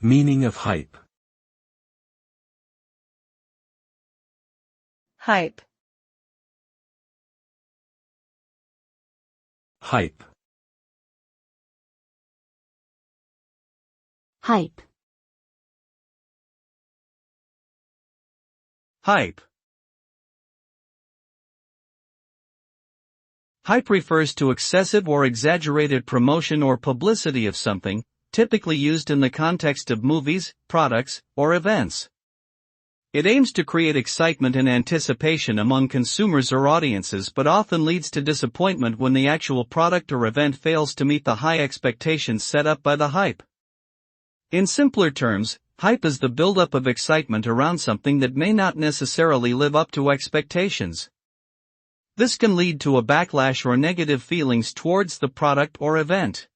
Meaning of hype. Hype. Hype. Hype. Hype. Hype refers to excessive or exaggerated promotion or publicity of something, typically used in the context of movies, products, or events. It aims to create excitement and anticipation among consumers or audiences, but often leads to disappointment when the actual product or event fails to meet the high expectations set up by the hype. In simpler terms, hype is the buildup of excitement around something that may not necessarily live up to expectations. This can lead to a backlash or negative feelings towards the product or event.